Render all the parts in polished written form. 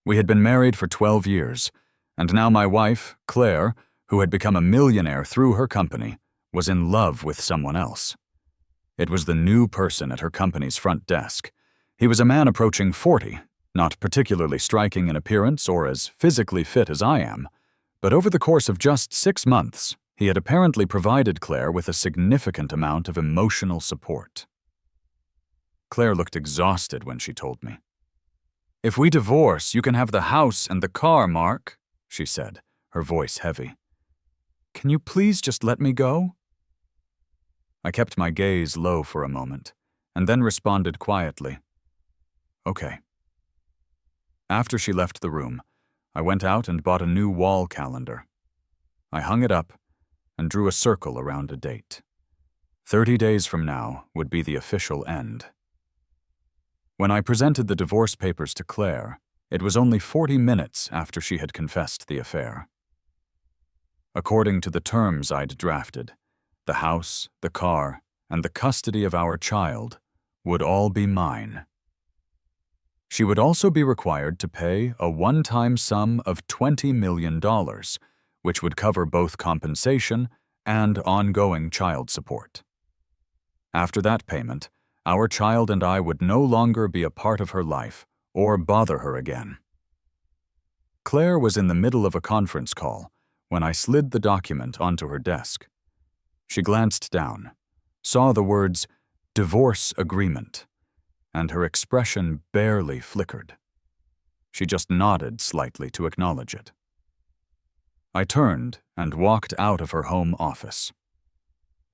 We had been married for 12 years, and now my wife, Claire, who had become a millionaire through her company, was in love with someone else. It was the new person at her company's front desk. He was a man approaching 40, not particularly striking in appearance or as physically fit as I am, but over the course of just 6 months, he had apparently provided Claire with a significant amount of emotional support. Claire looked exhausted when she told me. "If we divorce, you can have the house and the car, Mark," she said, her voice heavy. "Can you please just let me go?" I kept my gaze low for a moment, and then responded quietly, "Okay." After she left the room, I went out and bought a new wall calendar. I hung it up and drew a circle around a date. 30 days from now would be the official end. When I presented the divorce papers to Claire, it was only 40 minutes after she had confessed the affair. According to the terms I'd drafted, the house, the car, and the custody of our child would all be mine. She would also be required to pay a one-time sum of $20 million, which would cover both compensation and ongoing child support. After that payment, our child and I would no longer be a part of her life or bother her again. Claire was in the middle of a conference call when I slid the document onto her desk. She glanced down, saw the words, "Divorce Agreement," and her expression barely flickered. She just nodded slightly to acknowledge it. I turned and walked out of her home office.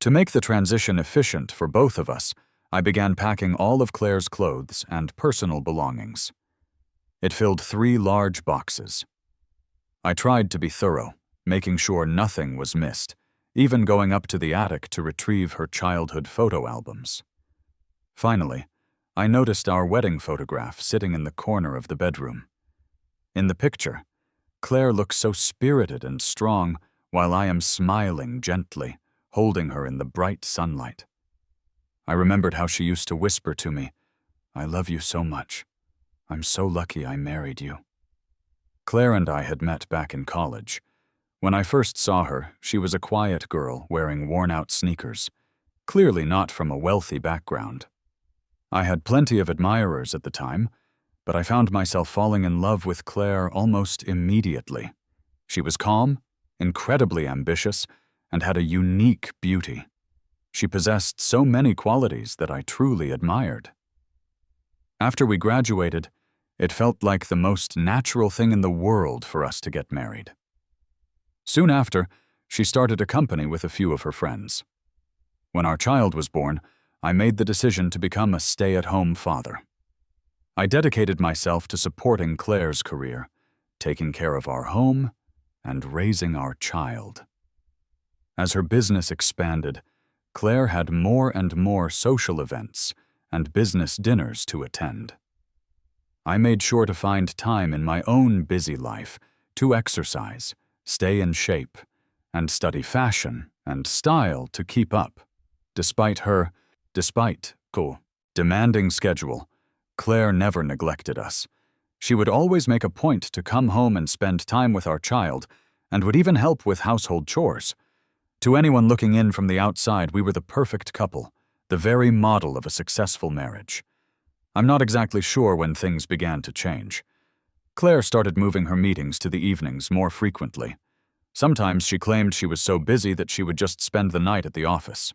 To make the transition efficient for both of us, I began packing all of Claire's clothes and personal belongings. It filled 3 large boxes. I tried to be thorough, making sure nothing was missed, even going up to the attic to retrieve her childhood photo albums. Finally, I noticed our wedding photograph sitting in the corner of the bedroom. In the picture, Claire looks so spirited and strong while I am smiling gently, holding her in the bright sunlight. I remembered how she used to whisper to me, "I love you so much. I'm so lucky I married you." Claire and I had met back in college. When I first saw her, she was a quiet girl wearing worn-out sneakers, clearly not from a wealthy background. I had plenty of admirers at the time, but I found myself falling in love with Claire almost immediately. She was calm, incredibly ambitious, and had a unique beauty. She possessed so many qualities that I truly admired. After we graduated, it felt like the most natural thing in the world for us to get married. Soon after, she started a company with a few of her friends. When our child was born, I made the decision to become a stay-at-home father. I dedicated myself to supporting Claire's career, taking care of our home, and raising our child. As her business expanded, Claire had more and more social events and business dinners to attend. I made sure to find time in my own busy life to exercise, stay in shape, and study fashion and style to keep up. Despite her demanding schedule, Claire never neglected us. She would always make a point to come home and spend time with our child, and would even help with household chores. To anyone looking in from the outside, we were the perfect couple, the very model of a successful marriage. I'm not exactly sure when things began to change. Claire started moving her meetings to the evenings more frequently. Sometimes she claimed she was so busy that she would just spend the night at the office.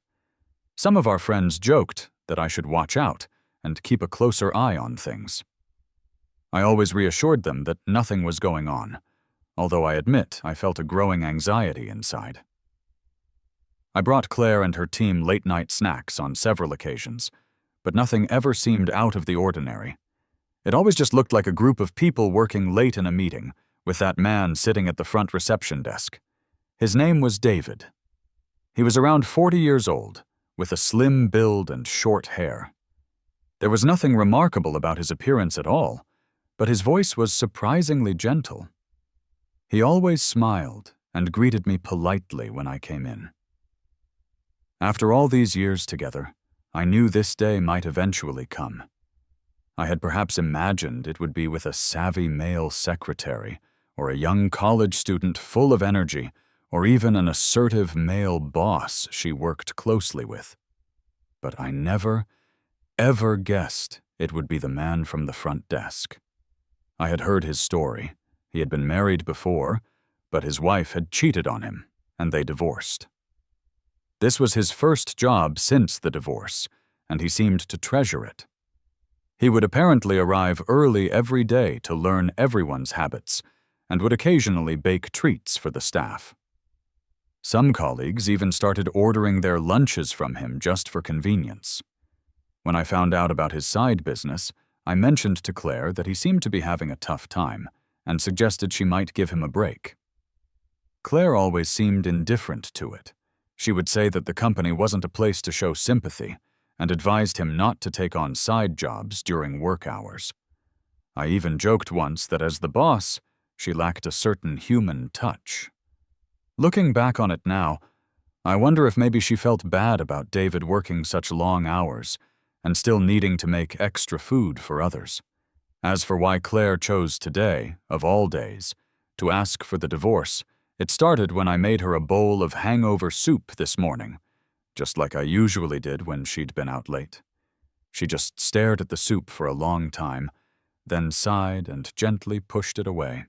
Some of our friends joked that I should watch out and keep a closer eye on things. I always reassured them that nothing was going on, although I admit I felt a growing anxiety inside. I brought Claire and her team late-night snacks on several occasions, but nothing ever seemed out of the ordinary. It always just looked like a group of people working late in a meeting, with that man sitting at the front reception desk. His name was David. He was around 40 years old, with a slim build and short hair. There was nothing remarkable about his appearance at all, but his voice was surprisingly gentle. He always smiled and greeted me politely when I came in. After all these years together, I knew this day might eventually come. I had perhaps imagined it would be with a savvy male secretary, or a young college student full of energy, or even an assertive male boss she worked closely with. But I never, ever guessed it would be the man from the front desk. I had heard his story. He had been married before, but his wife had cheated on him, and they divorced. This was his first job since the divorce, and he seemed to treasure it. He would apparently arrive early every day to learn everyone's habits, and would occasionally bake treats for the staff. Some colleagues even started ordering their lunches from him just for convenience. When I found out about his side business, I mentioned to Claire that he seemed to be having a tough time, and suggested she might give him a break. Claire always seemed indifferent to it. She would say that the company wasn't a place to show sympathy, and advised him not to take on side jobs during work hours. I even joked once that as the boss, she lacked a certain human touch. Looking back on it now, I wonder if maybe she felt bad about David working such long hours and still needing to make extra food for others. As for why Claire chose today, of all days, to ask for the divorce, it started when I made her a bowl of hangover soup this morning, just like I usually did when she'd been out late. She just stared at the soup for a long time, then sighed and gently pushed it away.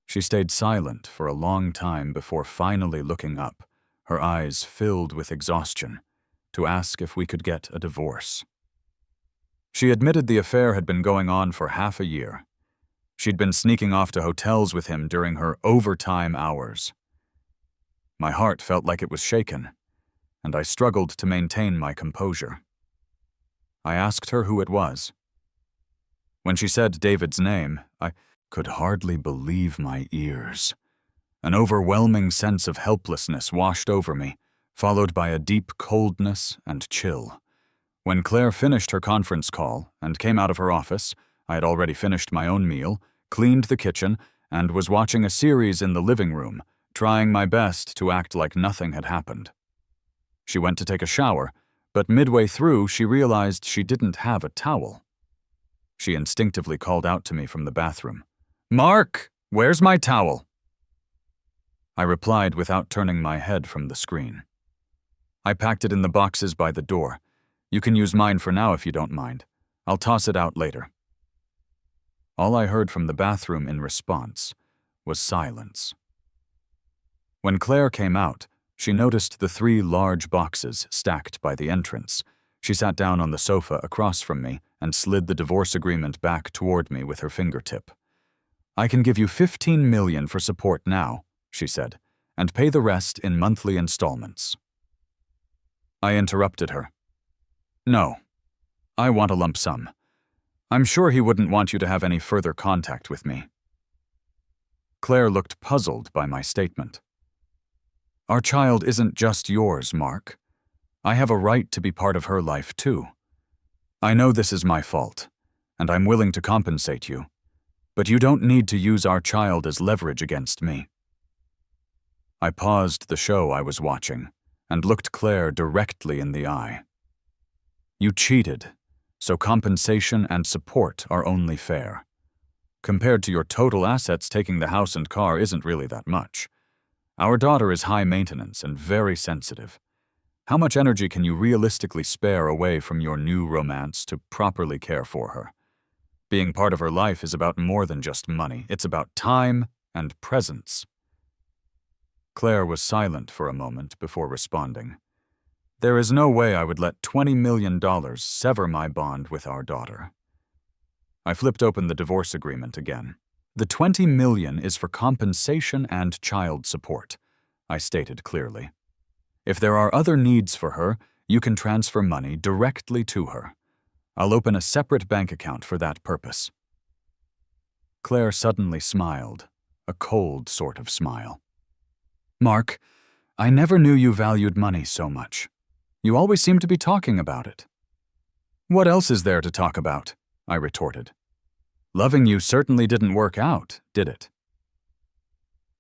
She stayed silent for a long time before finally looking up, her eyes filled with exhaustion, to ask if we could get a divorce. She admitted the affair had been going on for half a year. She'd been sneaking off to hotels with him during her overtime hours. My heart felt like it was shaken, and I struggled to maintain my composure. I asked her who it was. When she said David's name, I could hardly believe my ears. An overwhelming sense of helplessness washed over me, followed by a deep coldness and chill. When Claire finished her conference call and came out of her office, I had already finished my own meal, cleaned the kitchen, and was watching a series in the living room, trying my best to act like nothing had happened. She went to take a shower, but midway through she realized she didn't have a towel. She instinctively called out to me from the bathroom, "Mark, where's my towel?" I replied without turning my head from the screen. "I packed it in the boxes by the door. You can use mine for now if you don't mind. I'll toss it out later." All I heard from the bathroom in response was silence. When Claire came out, she noticed the 3 large boxes stacked by the entrance. She sat down on the sofa across from me and slid the divorce agreement back toward me with her fingertip. "I can give you $15 million for support now," she said, "and pay the rest in monthly installments." I interrupted her. "No. I want a lump sum. I'm sure he wouldn't want you to have any further contact with me." Claire looked puzzled by my statement. "Our child isn't just yours, Mark. I have a right to be part of her life, too. I know this is my fault, and I'm willing to compensate you, but you don't need to use our child as leverage against me." I paused the show I was watching and looked Claire directly in the eye. "You cheated, so compensation and support are only fair. Compared to your total assets, taking the house and car isn't really that much. Our daughter is high maintenance and very sensitive. How much energy can you realistically spare away from your new romance to properly care for her? Being part of her life is about more than just money. It's about time and presence." Claire was silent for a moment before responding. "There is no way I would let $20 million sever my bond with our daughter." I flipped open the divorce agreement again. "The $20 million is for compensation and child support," I stated clearly. "If there are other needs for her, you can transfer money directly to her. I'll open a separate bank account for that purpose." Claire suddenly smiled, a cold sort of smile. "Mark, I never knew you valued money so much. You always seem to be talking about it." "What else is there to talk about?" I retorted. "Loving you certainly didn't work out, did it?"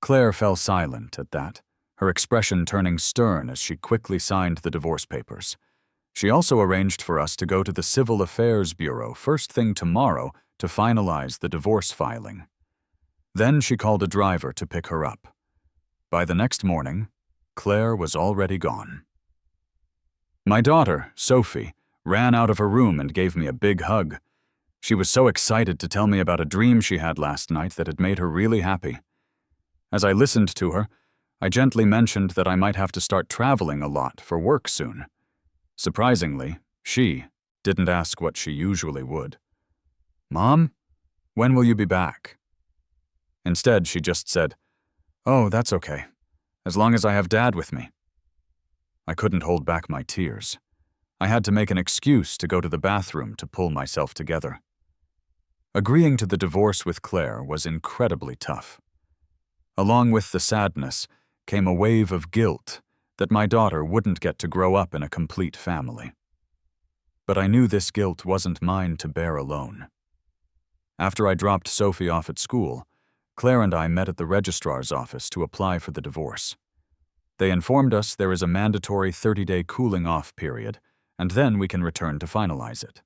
Claire fell silent at that, her expression turning stern as she quickly signed the divorce papers. She also arranged for us to go to the Civil Affairs Bureau first thing tomorrow to finalize the divorce filing. Then she called a driver to pick her up. By the next morning, Claire was already gone. My daughter, Sophie, ran out of her room and gave me a big hug. She was so excited to tell me about a dream she had last night that it made her really happy. As I listened to her, I gently mentioned that I might have to start traveling a lot for work soon. Surprisingly, she didn't ask what she usually would. "Mom, when will you be back?" Instead, she just said, "Oh, that's okay, as long as I have Dad with me." I couldn't hold back my tears. I had to make an excuse to go to the bathroom to pull myself together. Agreeing to the divorce with Claire was incredibly tough. Along with the sadness came a wave of guilt that my daughter wouldn't get to grow up in a complete family. But I knew this guilt wasn't mine to bear alone. After I dropped Sophie off at school, Claire and I met at the registrar's office to apply for the divorce. They informed us there is a mandatory 30-day cooling-off period, and then we can return to finalize it.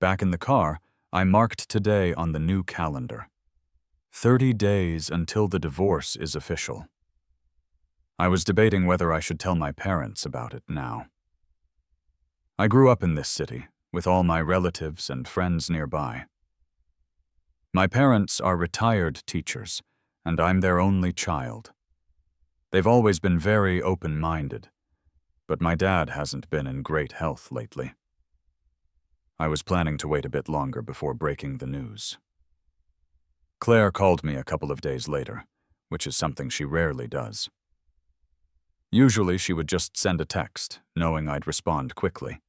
Back in the car, I marked today on the new calendar. 30 days until the divorce is official. I was debating whether I should tell my parents about it now. I grew up in this city, with all my relatives and friends nearby. My parents are retired teachers, and I'm their only child. They've always been very open-minded, but my dad hasn't been in great health lately. I was planning to wait a bit longer before breaking the news. Claire called me a couple of days later, which is something she rarely does. Usually she would just send a text, knowing I'd respond quickly.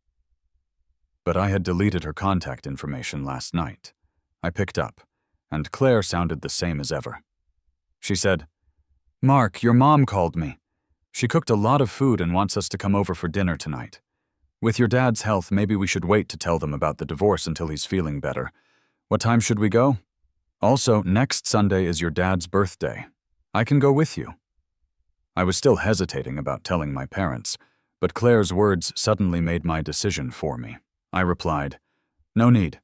But I had deleted her contact information last night. I picked up, and Claire sounded the same as ever. She said, "Mark, your mom called me. She cooked a lot of food and wants us to come over for dinner tonight. With your dad's health, maybe we should wait to tell them about the divorce until he's feeling better. What time should we go? Also, next Sunday is your dad's birthday. I can go with you." I was still hesitating about telling my parents, but Claire's words suddenly made my decision for me. I replied, "No need."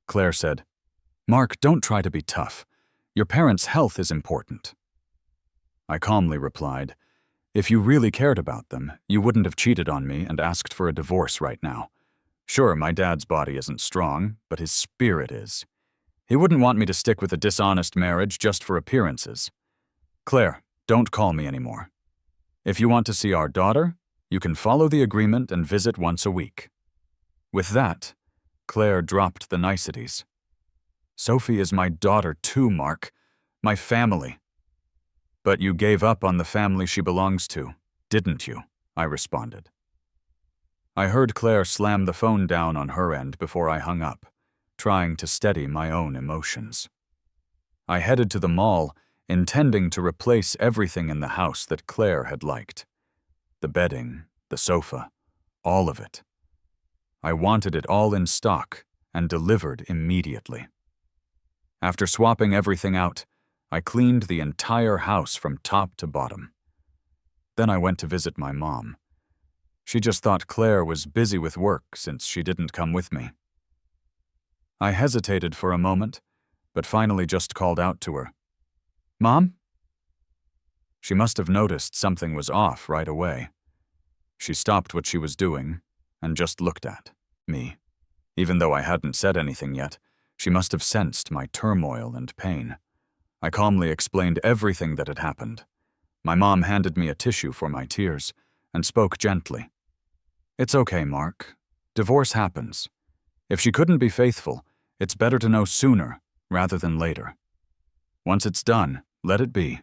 Claire said, "Mark, don't try to be tough. Your parents' health is important." I calmly replied, "If you really cared about them, you wouldn't have cheated on me and asked for a divorce right now. Sure, my dad's body isn't strong, but his spirit is. He wouldn't want me to stick with a dishonest marriage just for appearances. Claire, don't call me anymore. If you want to see our daughter, you can follow the agreement and visit once a week." With that, Claire dropped the niceties. "Sophie is my daughter too, Mark. My family." "But you gave up on the family she belongs to, didn't you?" I responded. I heard Claire slam the phone down on her end before I hung up, trying to steady my own emotions. I headed to the mall, intending to replace everything in the house that Claire had liked. The bedding, the sofa, all of it. I wanted it all in stock and delivered immediately. After swapping everything out, I cleaned the entire house from top to bottom. Then I went to visit my mom. She just thought Claire was busy with work since she didn't come with me. I hesitated for a moment, but finally just called out to her, "Mom?" She must have noticed something was off right away. She stopped what she was doing and just looked at me. Even though I hadn't said anything yet, she must have sensed my turmoil and pain. I calmly explained everything that had happened. My mom handed me a tissue for my tears and spoke gently. "It's okay, Mark. Divorce happens. If she couldn't be faithful, it's better to know sooner rather than later. Once it's done, let it be."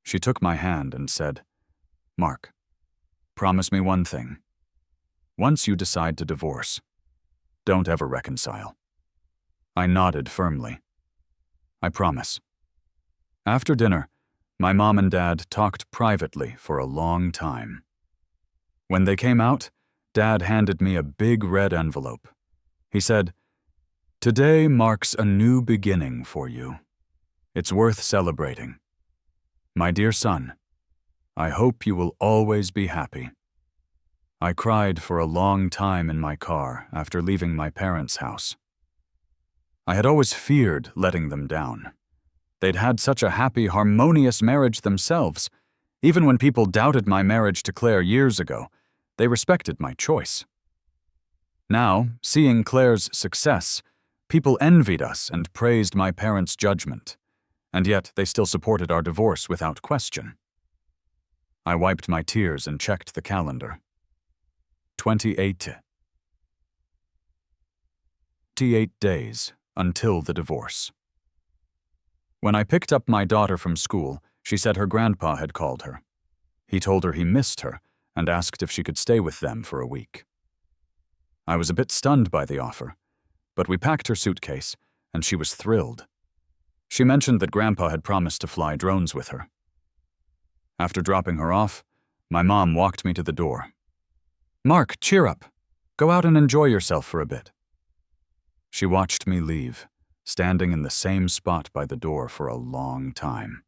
She took my hand and said, "Mark, promise me one thing. Once you decide to divorce, don't ever reconcile." I nodded firmly. "I promise." After dinner, my mom and dad talked privately for a long time. When they came out, Dad handed me a big red envelope. He said, "Today marks a new beginning for you. It's worth celebrating. My dear son, I hope you will always be happy." I cried for a long time in my car after leaving my parents' house. I had always feared letting them down. They'd had such a happy, harmonious marriage themselves. Even when people doubted my marriage to Claire years ago, they respected my choice. Now, seeing Claire's success, people envied us and praised my parents' judgment, and yet they still supported our divorce without question. I wiped my tears and checked the calendar. 28 days until the divorce. When I picked up my daughter from school, she said her grandpa had called her. He told her he missed her and asked if she could stay with them for a week. I was a bit stunned by the offer, but we packed her suitcase, and she was thrilled. She mentioned that Grandpa had promised to fly drones with her. After dropping her off, my mom walked me to the door. "Mark, cheer up. Go out and enjoy yourself for a bit." She watched me leave, standing in the same spot by the door for a long time.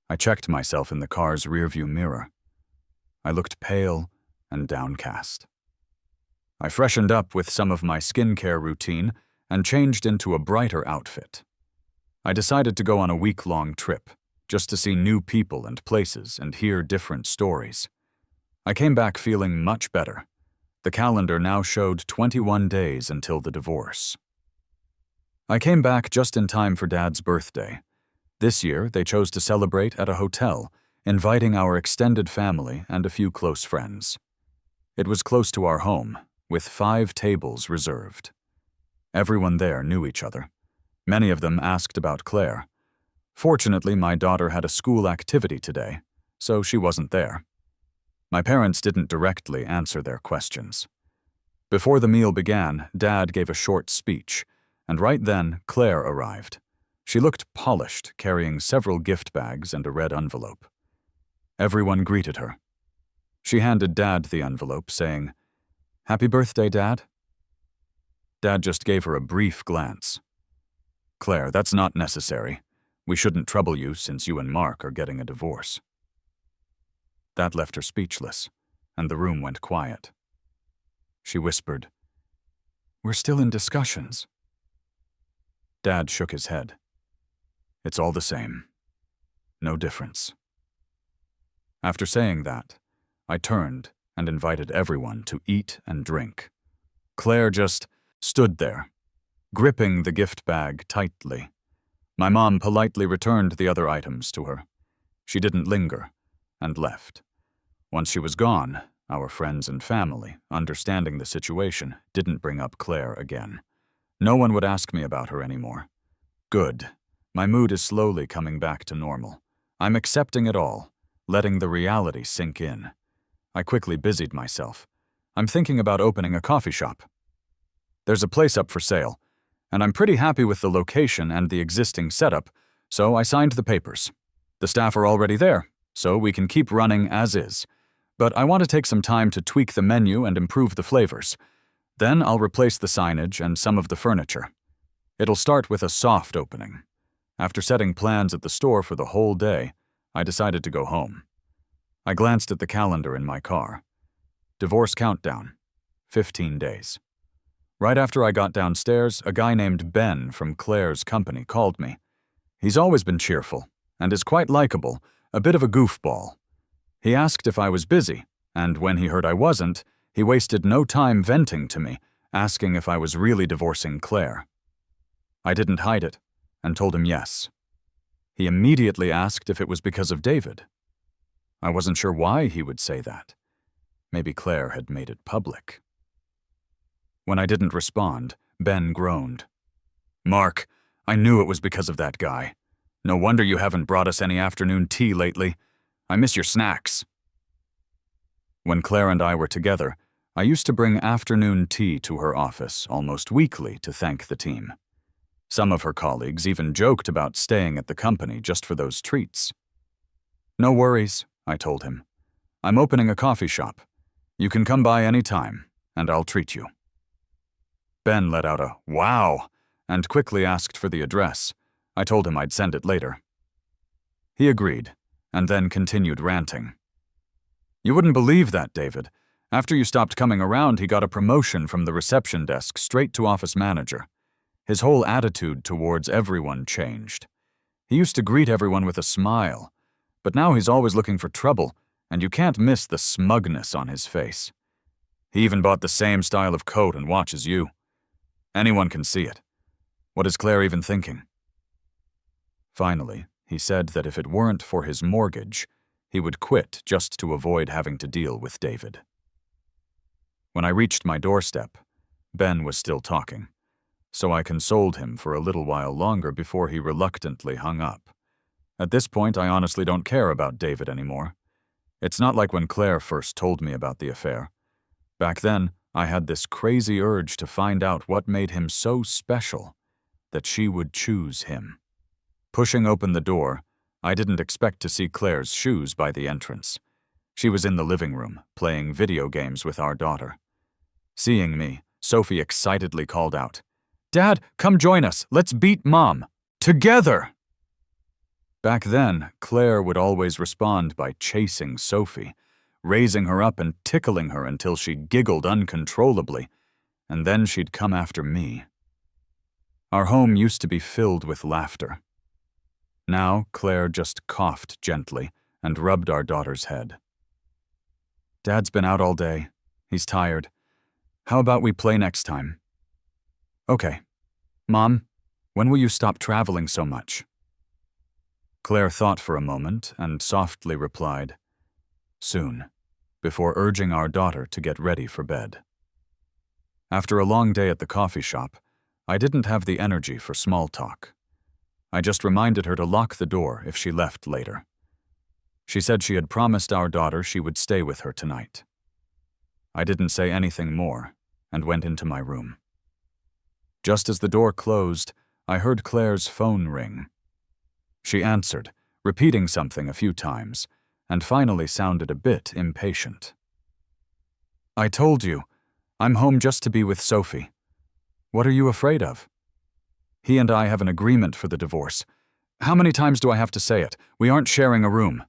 I checked myself in the car's rearview mirror. I looked pale and downcast. I freshened up with some of my skincare routine and changed into a brighter outfit. I decided to go on a week-long trip, just to see new people and places and hear different stories. I came back feeling much better. The calendar now showed 21 days until the divorce. I came back just in time for Dad's birthday. This year, they chose to celebrate at a hotel, inviting our extended family and a few close friends. It was close to our home, with 5 tables reserved. Everyone there knew each other. Many of them asked about Claire. Fortunately, my daughter had a school activity today, so she wasn't there. My parents didn't directly answer their questions. Before the meal began, Dad gave a short speech, and right then, Claire arrived. She looked polished, carrying several gift bags and a red envelope. Everyone greeted her. She handed Dad the envelope, saying, "Happy birthday, Dad." Dad just gave her a brief glance. "Claire, that's not necessary. We shouldn't trouble you since you and Mark are getting a divorce." That left her speechless, and the room went quiet. She whispered, "We're still in discussions." Dad shook his head. "It's all the same. No difference." After saying that, I turned and invited everyone to eat and drink. Claire just stood there, gripping the gift bag tightly. My mom politely returned the other items to her. She didn't linger, and left. Once she was gone, our friends and family, understanding the situation, didn't bring up Claire again. No one would ask me about her anymore. Good. My mood is slowly coming back to normal. I'm accepting it all, letting the reality sink in. I quickly busied myself. I'm thinking about opening a coffee shop. There's a place up for sale, and I'm pretty happy with the location and the existing setup, so I signed the papers. The staff are already there, so we can keep running as is. But I want to take some time to tweak the menu and improve the flavors. Then I'll replace the signage and some of the furniture. It'll start with a soft opening. After setting plans at the store for the whole day, I decided to go home. I glanced at the calendar in my car. Divorce countdown, 15 days. Right after I got downstairs, a guy named Ben from Claire's company called me. He's always been cheerful and is quite likable, a bit of a goofball. He asked if I was busy, and when he heard I wasn't, he wasted no time venting to me, asking if I was really divorcing Claire. I didn't hide it, and told him yes. He immediately asked if it was because of David. I wasn't sure why he would say that. Maybe Claire had made it public. When I didn't respond, Ben groaned. "Mark, I knew it was because of that guy. No wonder you haven't brought us any afternoon tea lately. I miss your snacks." When Claire and I were together, I used to bring afternoon tea to her office almost weekly to thank the team. Some of her colleagues even joked about staying at the company just for those treats. "No worries," I told him. "I'm opening a coffee shop. You can come by any time, and I'll treat you." Ben let out a "wow" and quickly asked for the address. I told him I'd send it later. He agreed, and then continued ranting. "You wouldn't believe that, David. After you stopped coming around, he got a promotion from the reception desk straight to office manager. His whole attitude towards everyone changed. He used to greet everyone with a smile, but now he's always looking for trouble, and you can't miss the smugness on his face. He even bought the same style of coat and watch as you. Anyone can see it. What is Claire even thinking? Finally, he said that if it weren't for his mortgage, he would quit just to avoid having to deal with David. When I reached my doorstep, Ben was still talking, so I consoled him for a little while longer before he reluctantly hung up. At this point, I honestly don't care about David anymore. It's not like when Claire first told me about the affair. Back then, I had this crazy urge to find out what made him so special that she would choose him. Pushing open the door, I didn't expect to see Claire's shoes by the entrance. She was in the living room, playing video games with our daughter. Seeing me, Sophie excitedly called out, "Dad, come join us. Let's beat Mom. Together!" Back then, Claire would always respond by chasing Sophie, raising her up and tickling her until she giggled uncontrollably, and then she'd come after me. Our home used to be filled with laughter. Now, Claire just coughed gently and rubbed our daughter's head. "Dad's been out all day. He's tired. How about we play next time?" "Okay. Mom, when will you stop traveling so much?" Claire thought for a moment and softly replied, "Soon," before urging our daughter to get ready for bed. After a long day at the coffee shop, I didn't have the energy for small talk. I just reminded her to lock the door if she left later. She said she had promised our daughter she would stay with her tonight. I didn't say anything more and went into my room. Just as the door closed, I heard Claire's phone ring. She answered, repeating something a few times, and finally sounded a bit impatient. "I told you, I'm home just to be with Sophie. What are you afraid of? He and I have an agreement for the divorce. How many times do I have to say it? We aren't sharing a room."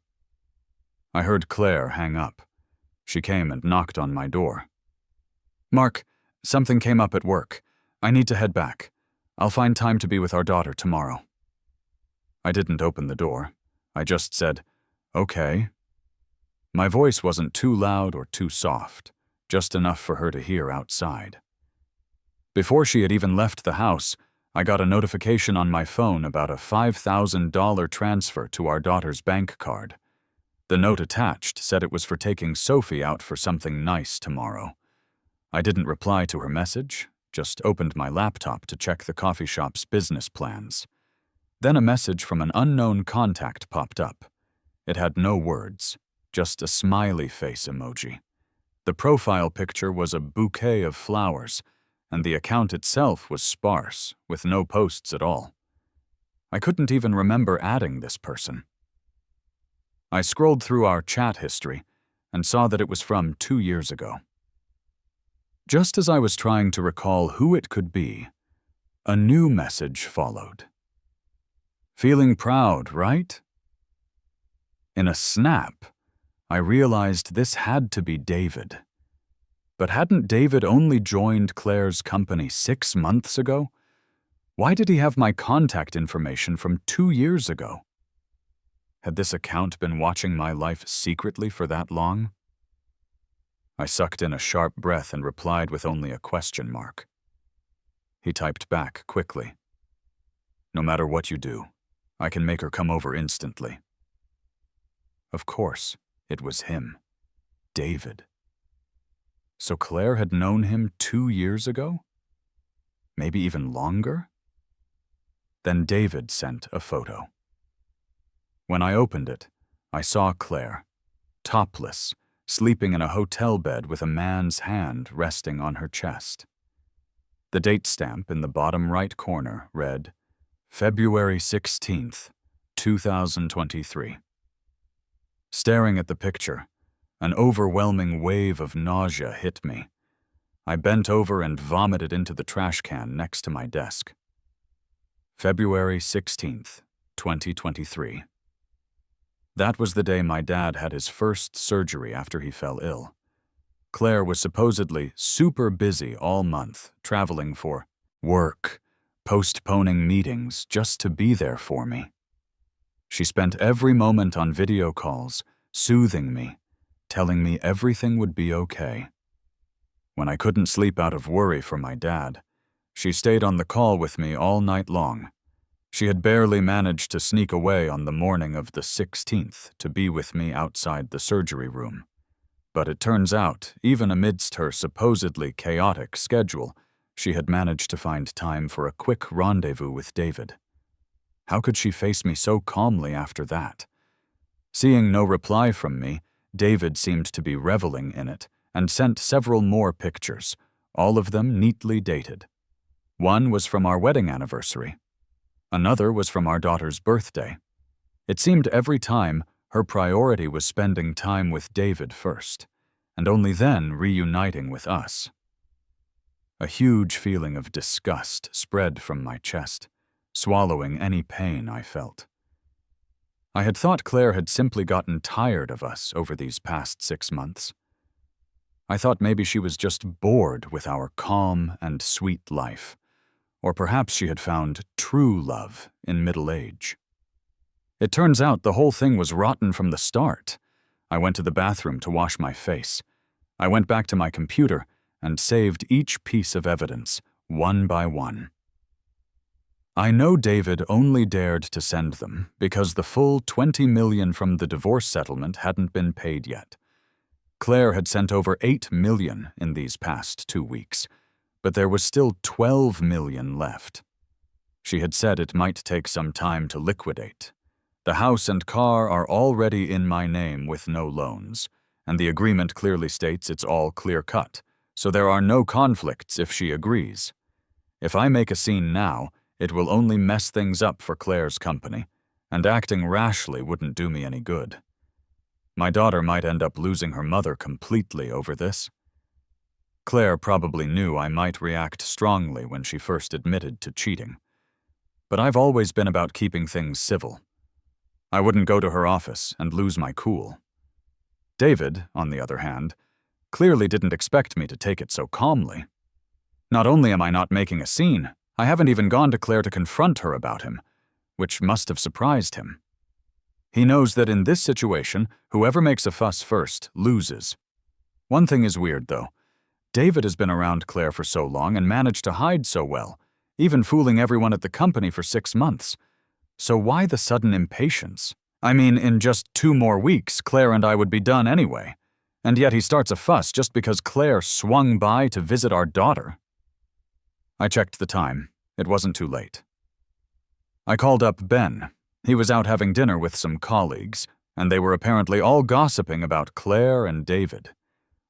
I heard Claire hang up. She came and knocked on my door. "Mark, something came up at work. I need to head back. I'll find time to be with our daughter tomorrow." I didn't open the door. I just said, "Okay." My voice wasn't too loud or too soft, just enough for her to hear outside. Before she had even left the house, I got a notification on my phone about a $5,000 transfer to our daughter's bank card. The note attached said it was for taking Sophie out for something nice tomorrow. I didn't reply to her message, just opened my laptop to check the coffee shop's business plans. Then a message from an unknown contact popped up. It had no words, just a smiley face emoji. The profile picture was a bouquet of flowers, and the account itself was sparse, with no posts at all. I couldn't even remember adding this person. I scrolled through our chat history and saw that it was from 2 years ago. Just as I was trying to recall who it could be, a new message followed. "Feeling proud, right?" In a snap, I realized this had to be David. But hadn't David only joined Claire's company 6 months ago? Why did he have my contact information from 2 years ago? Had this account been watching my life secretly for that long? I sucked in a sharp breath and replied with only a question mark. He typed back quickly. "No matter what you do, I can make her come over instantly." Of course, it was him, David. So Claire had known him 2 years ago? Maybe even longer? Then David sent a photo. When I opened it, I saw Claire, topless, sleeping in a hotel bed with a man's hand resting on her chest. The date stamp in the bottom right corner read, February 16th, 2023. Staring at the picture, an overwhelming wave of nausea hit me. I bent over and vomited into the trash can next to my desk. February 16th, 2023. That was the day my dad had his first surgery after he fell ill. Claire was supposedly super busy all month, traveling for work, postponing meetings just to be there for me. She spent every moment on video calls, soothing me, telling me everything would be okay. When I couldn't sleep out of worry for my dad, she stayed on the call with me all night long. She had barely managed to sneak away on the morning of the 16th to be with me outside the surgery room. But it turns out, even amidst her supposedly chaotic schedule, she had managed to find time for a quick rendezvous with David. How could she face me so calmly after that? Seeing no reply from me, David seemed to be reveling in it and sent several more pictures, all of them neatly dated. One was from our wedding anniversary. Another was from our daughter's birthday. It seemed every time her priority was spending time with David first, and only then reuniting with us. A huge feeling of disgust spread from my chest, swallowing any pain I felt. I had thought Claire had simply gotten tired of us over these past 6 months. I thought maybe she was just bored with our calm and sweet life, or perhaps she had found true love in middle age. It turns out the whole thing was rotten from the start. I went to the bathroom to wash my face. I went back to my computer and saved each piece of evidence, one by one. I know David only dared to send them because the full $20 million from the divorce settlement hadn't been paid yet. Claire had sent over $8 million in these past 2 weeks, but there was still $12 million left. She had said it might take some time to liquidate. The house and car are already in my name with no loans, and the agreement clearly states it's all clear-cut, so there are no conflicts if she agrees. If I make a scene now, it will only mess things up for Claire's company, and acting rashly wouldn't do me any good. My daughter might end up losing her mother completely over this. Claire probably knew I might react strongly when she first admitted to cheating. But I've always been about keeping things civil. I wouldn't go to her office and lose my cool. David, on the other hand, clearly didn't expect me to take it so calmly. Not only am I not making a scene, I haven't even gone to Claire to confront her about him, which must have surprised him. He knows that in this situation, whoever makes a fuss first loses. One thing is weird, though. David has been around Claire for so long and managed to hide so well, even fooling everyone at the company for 6 months. So why the sudden impatience? I mean, in just 2 more weeks, Claire and I would be done anyway. And yet he starts a fuss just because Claire swung by to visit our daughter. I checked the time. It wasn't too late. I called up Ben. He was out having dinner with some colleagues, and they were apparently all gossiping about Claire and David.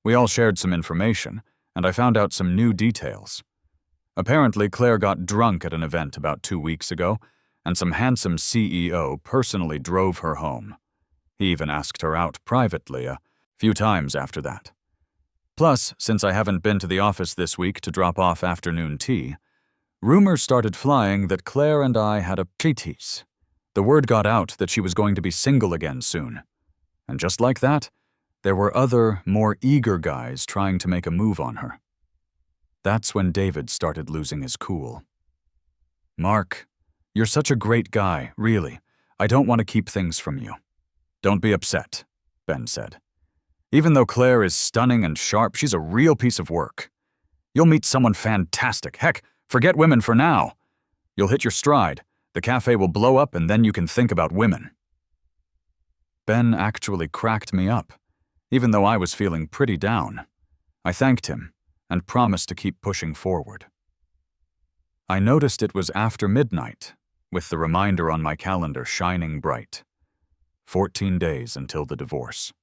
We all shared some information, and I found out some new details. Apparently, Claire got drunk at an event about 2 weeks ago, and some handsome CEO personally drove her home. He even asked her out privately a few times after that. Plus, since I haven't been to the office this week to drop off afternoon tea, rumors started flying that Claire and I had a cheaties. The word got out that she was going to be single again soon. And just like that, there were other, more eager guys trying to make a move on her. That's when David started losing his cool. "Mark, you're such a great guy, really. I don't want to keep things from you." "Don't be upset," Ben said. "Even though Claire is stunning and sharp, she's a real piece of work. You'll meet someone fantastic. Heck, forget women for now. You'll hit your stride. The cafe will blow up and then you can think about women." Ben actually cracked me up, even though I was feeling pretty down. I thanked him and promised to keep pushing forward. I noticed it was after midnight, with the reminder on my calendar shining bright. 14 days until the divorce.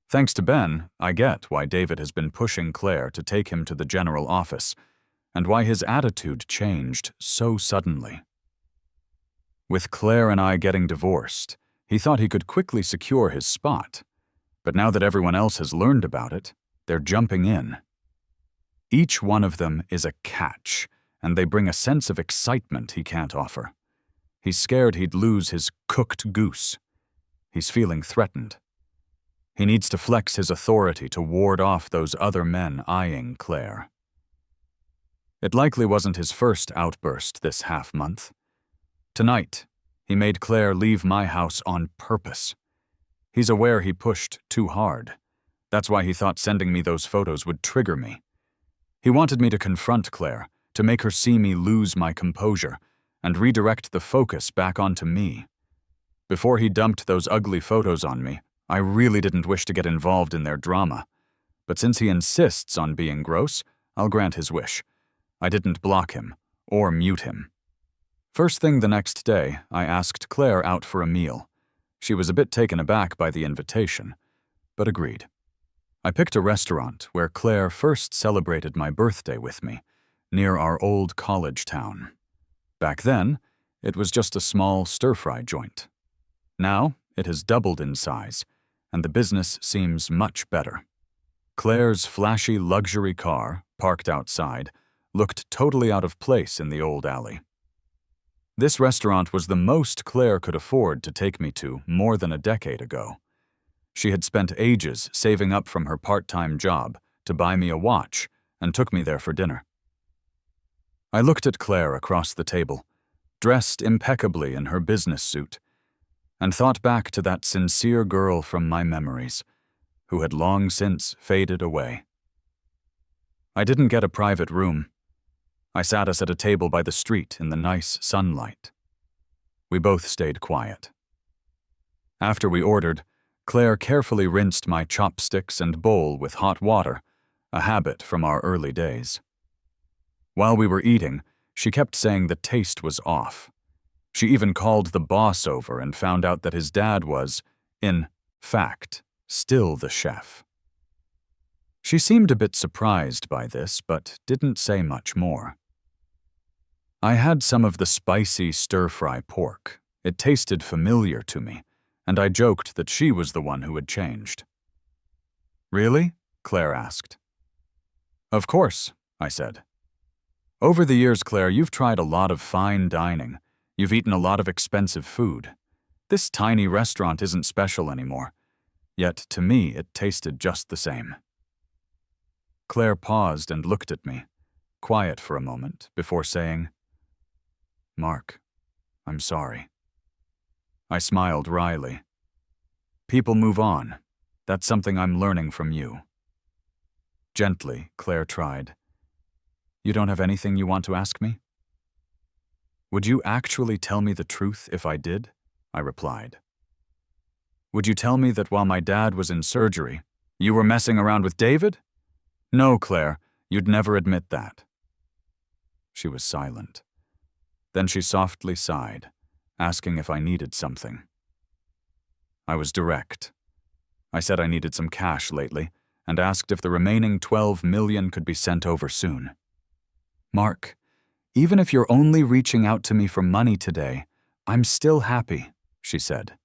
Thanks to Ben, I get why David has been pushing Claire to take him to the general office, and why his attitude changed so suddenly. With Claire and I getting divorced, he thought he could quickly secure his spot, but now that everyone else has learned about it, they're jumping in. Each one of them is a catch, and they bring a sense of excitement he can't offer. He's scared he'd lose his cooked goose. He's feeling threatened. He needs to flex his authority to ward off those other men eyeing Claire. It likely wasn't his first outburst this half-month. Tonight, he made Claire leave my house on purpose. He's aware he pushed too hard. That's why he thought sending me those photos would trigger me. He wanted me to confront Claire, to make her see me lose my composure, and redirect the focus back onto me. Before he dumped those ugly photos on me, I really didn't wish to get involved in their drama. But since he insists on being gross, I'll grant his wish. I didn't block him, or mute him. First thing the next day, I asked Claire out for a meal. She was a bit taken aback by the invitation, but agreed. I picked a restaurant where Claire first celebrated my birthday with me, near our old college town. Back then, it was just a small stir-fry joint. Now, it has doubled in size, and the business seems much better. Claire's flashy luxury car, parked outside, looked totally out of place in the old alley. This restaurant was the most Claire could afford to take me to more than a decade ago. She had spent ages saving up from her part-time job to buy me a watch and took me there for dinner. I looked at Claire across the table, dressed impeccably in her business suit, and thought back to that sincere girl from my memories, who had long since faded away. I didn't get a private room. I sat us at a table by the street in the nice sunlight. We both stayed quiet. After we ordered, Claire carefully rinsed my chopsticks and bowl with hot water, a habit from our early days. While we were eating, she kept saying the taste was off. She even called the boss over and found out that his dad was, in fact, still the chef. She seemed a bit surprised by this, but didn't say much more. I had some of the spicy stir-fry pork. It tasted familiar to me, and I joked that she was the one who had changed. "Really?" Claire asked. "Of course," I said. "Over the years, Claire, you've tried a lot of fine dining. You've eaten a lot of expensive food. This tiny restaurant isn't special anymore. Yet, to me, it tasted just the same." Claire paused and looked at me, quiet for a moment, before saying, "Mark, I'm sorry." I smiled wryly. "People move on. That's something I'm learning from you." Gently, Claire tried, "You don't have anything you want to ask me?" "Would you actually tell me the truth if I did?" I replied. "Would you tell me that while my dad was in surgery, you were messing around with David?" "No, Claire, you'd never admit that." She was silent. Then she softly sighed, asking if I needed something. I was direct. I said I needed some cash lately, and asked if the remaining $12 million could be sent over soon. "Mark, even if you're only reaching out to me for money today, I'm still happy," she said.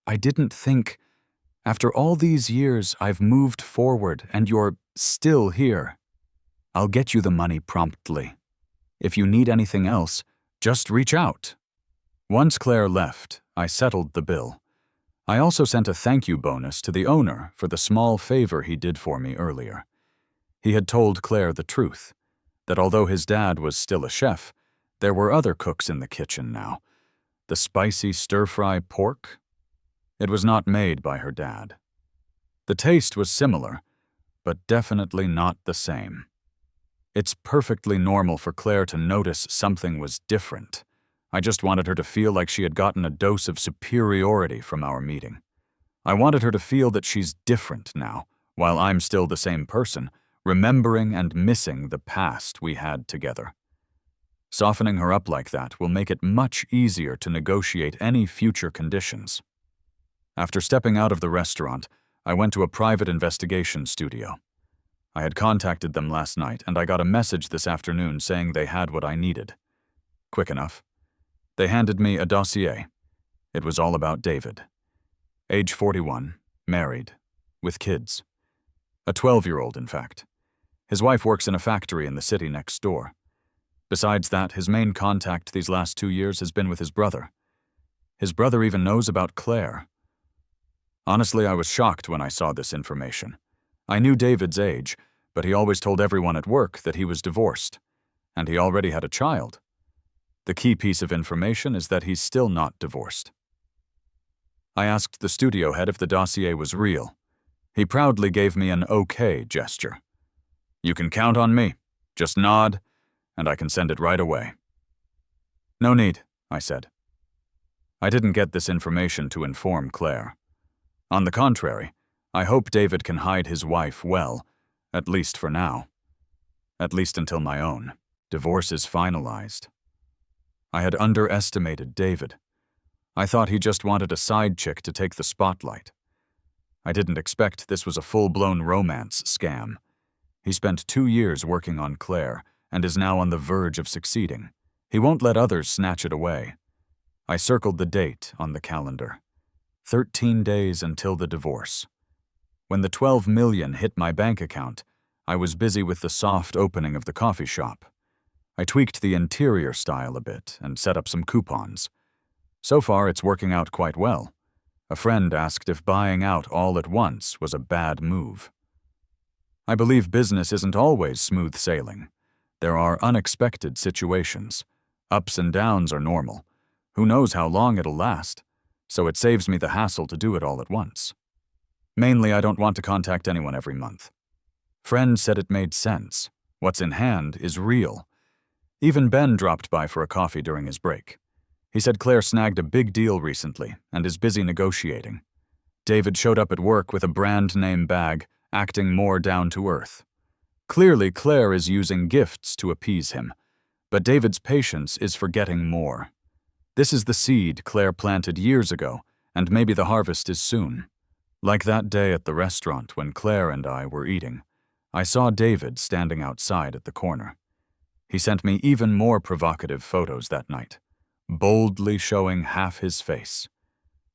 "I didn't think, after all these years, I've moved forward and you're still here. I'll get you the money promptly. If you need anything else, just reach out." Once Claire left, I settled the bill. I also sent a thank you bonus to the owner for the small favor he did for me earlier. He had told Claire the truth, that although his dad was still a chef, there were other cooks in the kitchen now. The spicy stir-fry pork? It was not made by her dad. The taste was similar, but definitely not the same. It's perfectly normal for Claire to notice something was different. I just wanted her to feel like she had gotten a dose of superiority from our meeting. I wanted her to feel that she's different now, while I'm still the same person, remembering and missing the past we had together. Softening her up like that will make it much easier to negotiate any future conditions. After stepping out of the restaurant, I went to a private investigation studio. I had contacted them last night, and I got a message this afternoon saying they had what I needed. Quick enough. They handed me a dossier. It was all about David. Age 41, married, with kids. A 12-year-old, in fact. His wife works in a factory in the city next door. Besides that, his main contact these last 2 years has been with his brother. His brother even knows about Claire. Honestly, I was shocked when I saw this information. I knew David's age, but he always told everyone at work that he was divorced, and he already had a child. The key piece of information is that he's still not divorced. I asked the studio head if the dossier was real. He proudly gave me an okay gesture. You can count on me. Just nod, and I can send it right away. No need, I said. I didn't get this information to inform Claire. On the contrary, I hope David can hide his wife well, at least for now. At least until my own divorce is finalized. I had underestimated David. I thought he just wanted a side chick to take the spotlight. I didn't expect this was a full-blown romance scam. He spent 2 years working on Claire and is now on the verge of succeeding. He won't let others snatch it away. I circled the date on the calendar. 13 days until the divorce. When the $12 million hit my bank account, I was busy with the soft opening of the coffee shop. I tweaked the interior style a bit and set up some coupons. So far, it's working out quite well. A friend asked if buying out all at once was a bad move. I believe business isn't always smooth sailing. There are unexpected situations. Ups and downs are normal. Who knows how long it'll last? So it saves me the hassle to do it all at once. Mainly, I don't want to contact anyone every month. Friend said it made sense. What's in hand is real. Even Ben dropped by for a coffee during his break. He said Claire snagged a big deal recently and is busy negotiating. David showed up at work with a brand-name bag, acting more down to earth. Clearly, Claire is using gifts to appease him, but David's patience is for getting more. This is the seed Claire planted years ago, and maybe the harvest is soon. Like that day at the restaurant when Claire and I were eating, I saw David standing outside at the corner. He sent me even more provocative photos that night, boldly showing half his face.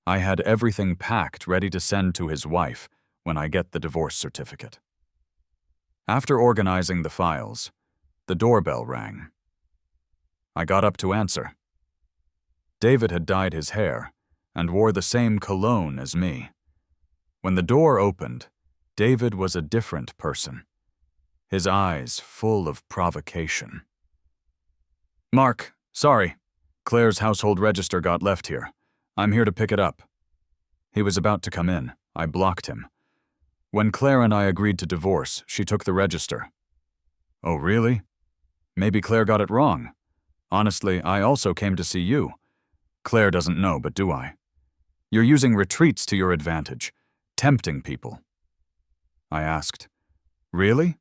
I had everything packed ready to send to his wife when I get the divorce certificate. After organizing the files, the doorbell rang. I got up to answer. David had dyed his hair and wore the same cologne as me. When the door opened, David was a different person, his eyes full of provocation. Mark, sorry. Claire's household register got left here. I'm here to pick it up. He was about to come in. I blocked him. When Claire and I agreed to divorce, she took the register. Oh, really? Maybe Claire got it wrong. Honestly, I also came to see you. Claire doesn't know, but do I? You're using retreats to your advantage, tempting people. I asked, really?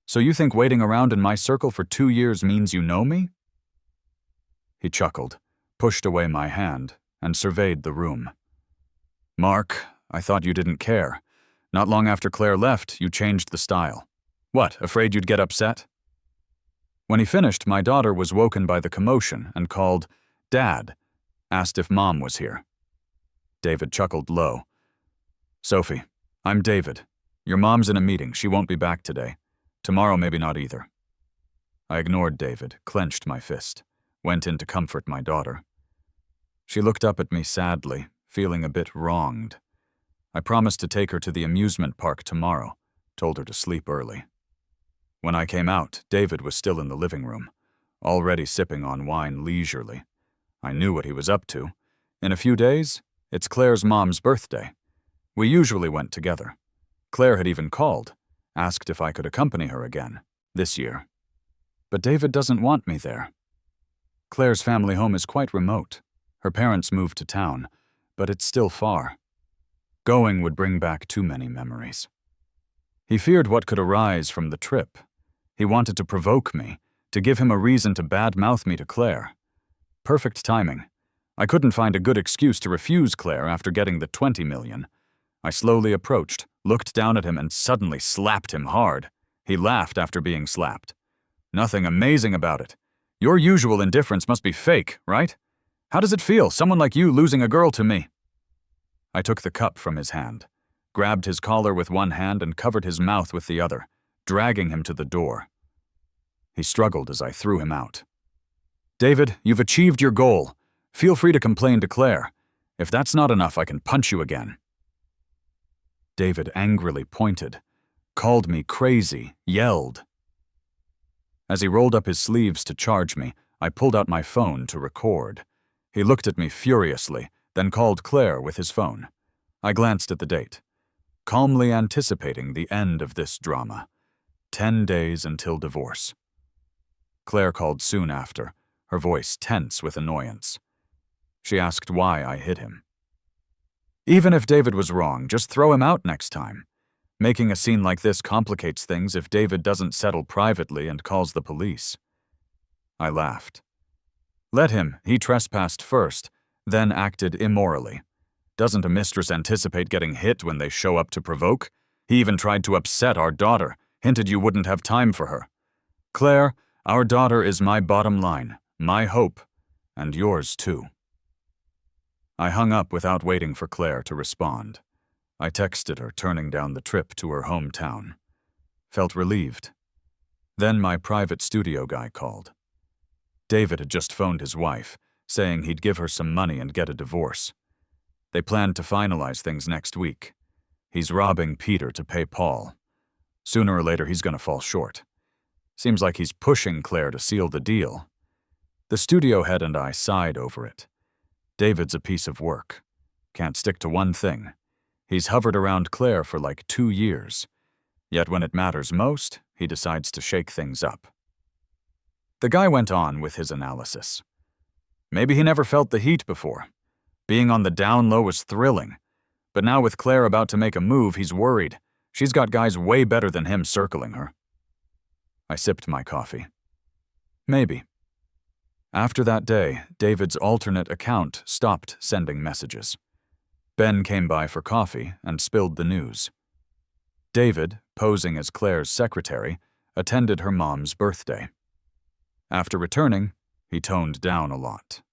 So you think waiting around in my circle for 2 years means you know me? He chuckled, pushed away my hand, and surveyed the room. Mark, I thought you didn't care. Not long after Claire left, you changed the style. What, afraid you'd get upset? When he finished, my daughter was woken by the commotion and called, Dad, asked if Mom was here. David chuckled low. Sophie, I'm David. Your mom's in a meeting. She won't be back today. Tomorrow maybe not either. I ignored David, clenched my fist, went in to comfort my daughter. She looked up at me sadly, feeling a bit wronged. I promised to take her to the amusement park tomorrow, told her to sleep early. When I came out, David was still in the living room, already sipping on wine leisurely. I knew what he was up to. In a few days, it's Claire's mom's birthday. We usually went together. Claire had even called, asked if I could accompany her again, this year. But David doesn't want me there. Claire's family home is quite remote. Her parents moved to town, but it's still far. Going would bring back too many memories. He feared what could arise from the trip. He wanted to provoke me, to give him a reason to badmouth me to Claire. Perfect timing. I couldn't find a good excuse to refuse Claire after getting the $20 million. I slowly approached, looked down at him, and suddenly slapped him hard. He laughed after being slapped. Nothing amazing about it. Your usual indifference must be fake, right? How does it feel, someone like you losing a girl to me? I took the cup from his hand, grabbed his collar with one hand and covered his mouth with the other, dragging him to the door. He struggled as I threw him out. David, you've achieved your goal. Feel free to complain to Claire. If that's not enough, I can punch you again. David angrily pointed, called me crazy, yelled. As he rolled up his sleeves to charge me, I pulled out my phone to record. He looked at me furiously, then called Claire with his phone. I glanced at the date, calmly anticipating the end of this drama. 10 days until divorce. Claire called soon after, her voice tense with annoyance. She asked why I hit him. Even if David was wrong, just throw him out next time. Making a scene like this complicates things if David doesn't settle privately and calls the police. I laughed. Let him, he trespassed first, then acted immorally. Doesn't a mistress anticipate getting hit when they show up to provoke? He even tried to upset our daughter, hinted you wouldn't have time for her. Claire, our daughter is my bottom line, my hope, and yours too. I hung up without waiting for Claire to respond. I texted her, turning down the trip to her hometown. Felt relieved. Then my private studio guy called. David had just phoned his wife, saying he'd give her some money and get a divorce. They planned to finalize things next week. He's robbing Peter to pay Paul. Sooner or later, he's going to fall short. Seems like he's pushing Claire to seal the deal. The studio head and I sighed over it. David's a piece of work. Can't stick to one thing. He's hovered around Claire for like 2 years. Yet when it matters most, he decides to shake things up. The guy went on with his analysis. Maybe he never felt the heat before. Being on the down low was thrilling. But now with Claire about to make a move, he's worried. She's got guys way better than him circling her. I sipped my coffee. Maybe. After that day, David's alternate account stopped sending messages. Ben came by for coffee and spilled the news. David, posing as Claire's secretary, attended her mom's birthday. After returning, he toned down a lot.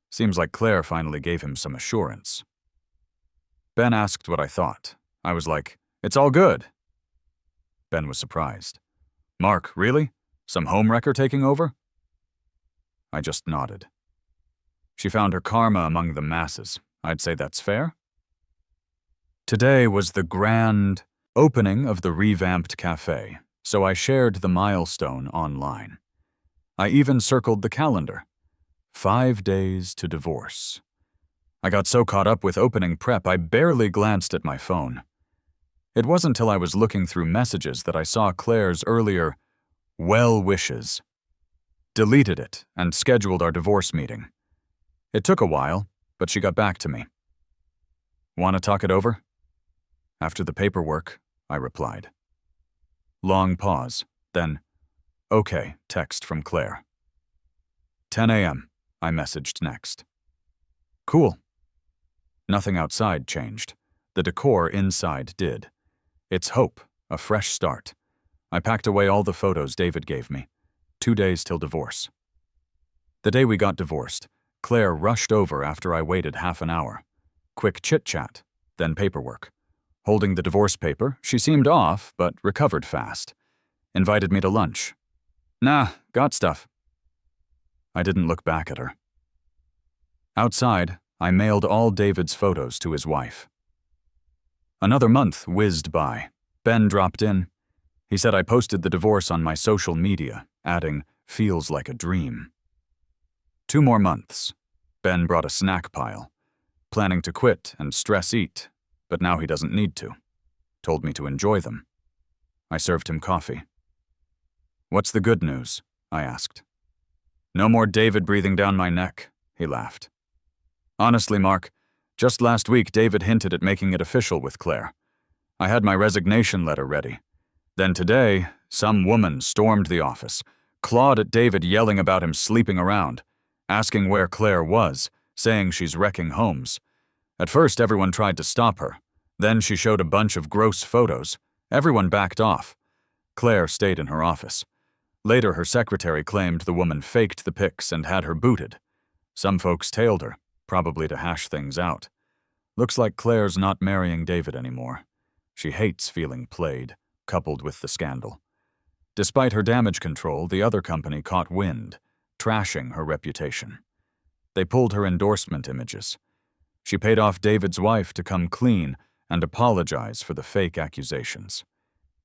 Seems like Claire finally gave him some assurance. Ben asked what I thought. I was like, "It's all good." Ben was surprised. "Mark, really? Some homewrecker taking over?" I just nodded. She found her karma among the masses. I'd say that's fair. Today was the grand opening of the revamped cafe, so I shared the milestone online. I even circled the calendar. 5 days to divorce. I got so caught up with opening prep, I barely glanced at my phone. It wasn't until I was looking through messages that I saw Claire's earlier well wishes. Deleted it and scheduled our divorce meeting. It took a while, but she got back to me. "Want to talk it over?" "After the paperwork," I replied. Long pause, then, "Okay," text from Claire. 10 a.m., I messaged next. Cool. Nothing outside changed. The decor inside did. It's hope, a fresh start. I packed away all the photos David gave me. 2 days till divorce. The day we got divorced, Claire rushed over after I waited half an hour. Quick chit-chat, then paperwork. Holding the divorce paper, she seemed off, but recovered fast. Invited me to lunch. "Nah, got stuff." I didn't look back at her. Outside, I mailed all David's photos to his wife. Another month whizzed by. Ben dropped in. He said I posted the divorce on my social media, adding, "Feels like a dream." 2 more months. Ben brought a snack pile. Planning to quit and stress eat, but now he doesn't need to. Told me to enjoy them. I served him coffee. "What's the good news?" I asked. "No more David breathing down my neck," he laughed. "Honestly, Mark, just last week David hinted at making it official with Claire. I had my resignation letter ready. Then today, some woman stormed the office, clawed at David yelling about him sleeping around, asking where Claire was, saying she's wrecking homes. At first, everyone tried to stop her. Then she showed a bunch of gross photos. Everyone backed off. Claire stayed in her office. Later, her secretary claimed the woman faked the pics and had her booted. Some folks tailed her, probably to hash things out. Looks like Claire's not marrying David anymore. She hates feeling played, coupled with the scandal. Despite her damage control, the other company caught wind, trashing her reputation. They pulled her endorsement images. She paid off David's wife to come clean and apologize for the fake accusations.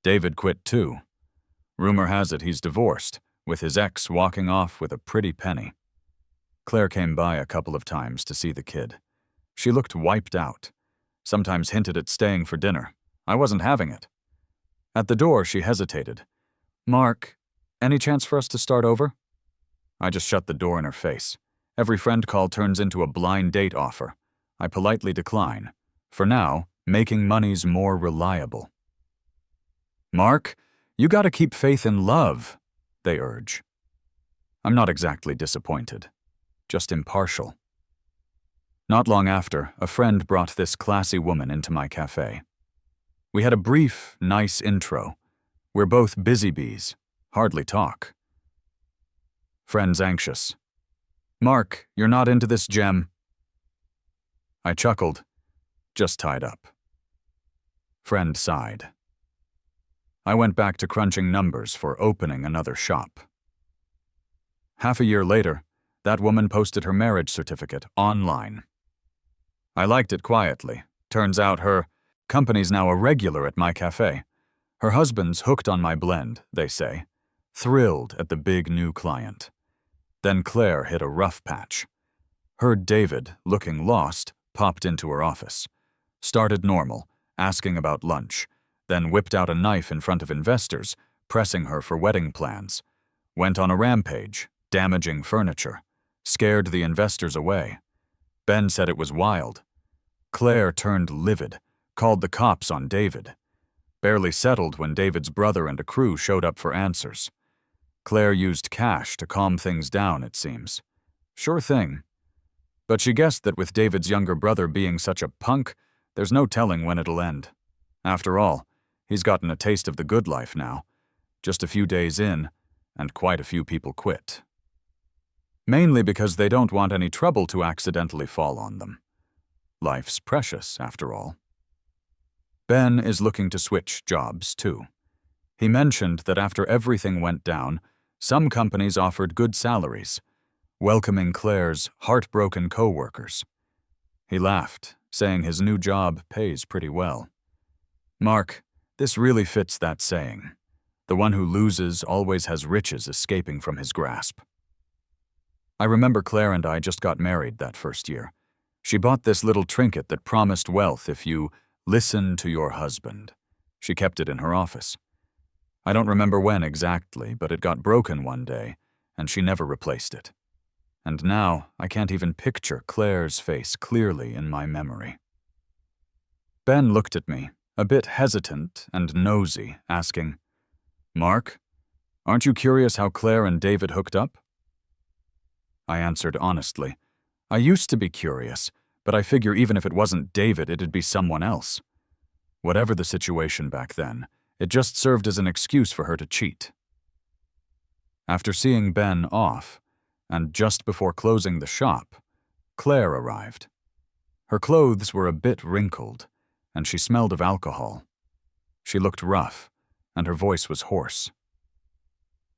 David quit too. Rumor has it he's divorced, with his ex walking off with a pretty penny. Claire came by a couple of times to see the kid. She looked wiped out, sometimes hinted at staying for dinner. I wasn't having it. At the door, she hesitated. "Mark, any chance for us to start over?" I just shut the door in her face. Every friend call turns into a blind date offer. I politely decline. For now, making money's more reliable. "Mark, you gotta keep faith in love," they urge. I'm not exactly disappointed, just impartial. Not long after, a friend brought this classy woman into my cafe. We had a brief, nice intro. We're both busy bees, hardly talk. Friend's anxious. "Mark, you're not into this gem." I chuckled, just tied up. Friend sighed. I went back to crunching numbers for opening another shop. Half a year later, that woman posted her marriage certificate online. I liked it quietly. Turns out her company's now a regular at my cafe. Her husband's hooked on my blend, they say, thrilled at the big new client. Then Claire hit a rough patch. Heard David, looking lost, popped into her office. Started normal, asking about lunch, then whipped out a knife in front of investors, pressing her for wedding plans. Went on a rampage, damaging furniture. Scared the investors away. Ben said it was wild. Claire turned livid, called the cops on David. Barely settled when David's brother and a crew showed up for answers. Claire used cash to calm things down, it seems. Sure thing. But she guessed that with David's younger brother being such a punk, there's no telling when it'll end. After all, he's gotten a taste of the good life now. Just a few days in, and quite a few people quit. Mainly because they don't want any trouble to accidentally fall on them. Life's precious, after all. Ben is looking to switch jobs, too. He mentioned that after everything went down, some companies offered good salaries, welcoming Claire's heartbroken co-workers. He laughed, saying his new job pays pretty well. "Mark, this really fits that saying. The one who loses always has riches escaping from his grasp." I remember Claire and I just got married that first year. She bought this little trinket that promised wealth if you listen to your husband. She kept it in her office. I don't remember when exactly, but it got broken one day, and she never replaced it. And now I can't even picture Claire's face clearly in my memory. Ben looked at me, a bit hesitant and nosy, asking, "Mark, aren't you curious how Claire and David hooked up?" I answered honestly, "I used to be curious, but I figure even if it wasn't David, it'd be someone else." Whatever the situation back then, it just served as an excuse for her to cheat. After seeing Ben off, and just before closing the shop, Claire arrived. Her clothes were a bit wrinkled, and she smelled of alcohol. She looked rough, and her voice was hoarse.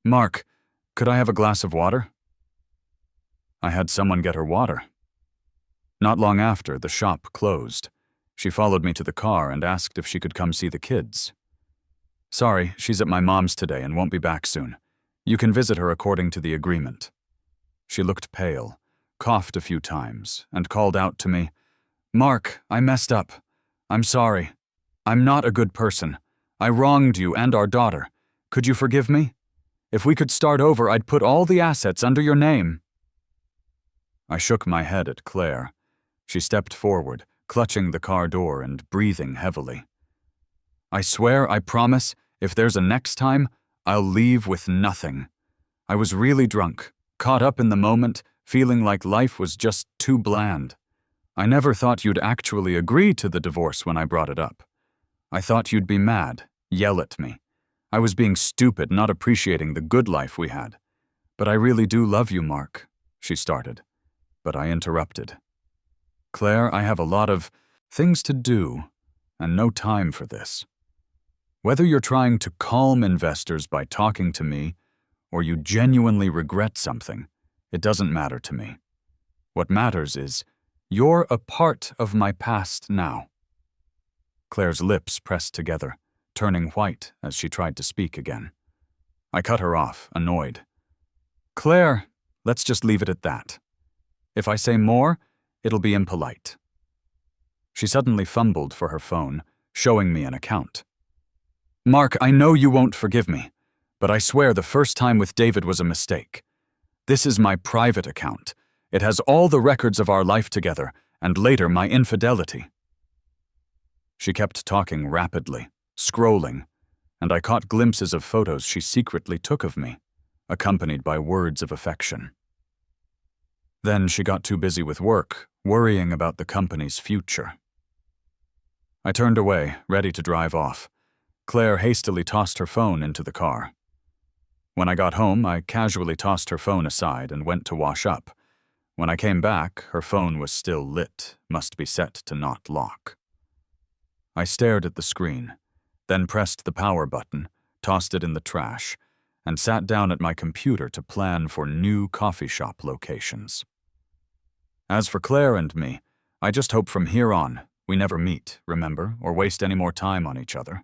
"Mark, could I have a glass of water?" I had someone get her water. Not long after, the shop closed. She followed me to the car and asked if she could come see the kids. "Sorry, she's at my mom's today and won't be back soon. You can visit her according to the agreement." She looked pale, coughed a few times, and called out to me, "Mark, I messed up. I'm sorry. I'm not a good person. I wronged you and our daughter. Could you forgive me? If we could start over, I'd put all the assets under your name." I shook my head at Claire. She stepped forward, clutching the car door and breathing heavily. "I swear, I promise, if there's a next time, I'll leave with nothing. I was really drunk, caught up in the moment, feeling like life was just too bland. I never thought you'd actually agree to the divorce when I brought it up. I thought you'd be mad, yell at me. I was being stupid, not appreciating the good life we had. But I really do love you, Mark," she started. But I interrupted. "Claire, I have a lot of things to do, and no time for this. Whether you're trying to calm investors by talking to me, or you genuinely regret something, it doesn't matter to me. What matters is, you're a part of my past now." Claire's lips pressed together, turning white as she tried to speak again. I cut her off, annoyed. Claire, let's just leave it at that. If I say more, it'll be impolite. She suddenly fumbled for her phone, showing me an account. Mark, I know you won't forgive me, but I swear the first time with David was a mistake. This is my private account. It has all the records of our life together, and later my infidelity. She kept talking rapidly, scrolling, and I caught glimpses of photos she secretly took of me, accompanied by words of affection. Then she got too busy with work, worrying about the company's future. I turned away, ready to drive off. Claire hastily tossed her phone into the car. When I got home, I casually tossed her phone aside and went to wash up. When I came back, her phone was still lit, must be set to not lock. I stared at the screen, then pressed the power button, tossed it in the trash, and sat down at my computer to plan for new coffee shop locations. As for Claire and me, I just hope from here on we never meet, remember, or waste any more time on each other.